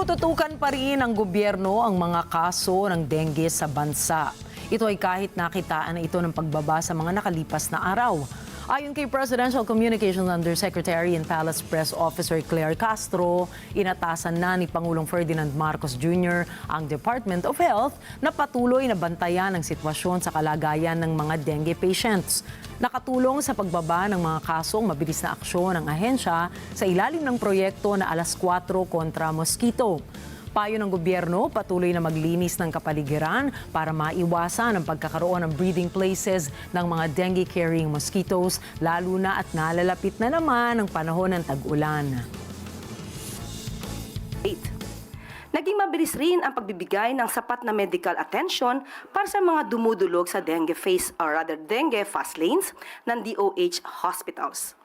Tinututukan pa rin ng gobyerno ang mga kaso ng dengue sa bansa. Ito ay kahit nakitaan na ito ng pagbaba sa mga nakalipas na araw. Ayon kay Presidential Communications Undersecretary and Palace Press Officer Claire Castro, inatasan na ni Pangulong Ferdinand Marcos Jr. ang Department of Health na patuloy na bantayan ang sitwasyon sa kalagayan ng mga dengue patients. Nakatulong sa pagbaba ng mga kasong mabilis na aksyon ng ahensya sa ilalim ng proyekto na Alas 4 kontra Mosquito. Payo ng gobyerno, patuloy na maglinis ng kapaligiran para maiwasan ang pagkakaroon ng breeding places ng mga dengue-carrying mosquitoes, lalo na at nalalapit na naman ang panahon ng tag-ulan. Naging mabilis rin ang pagbibigay ng sapat na medical attention para sa mga dumudulog sa dengue fast lanes ng DOH hospitals.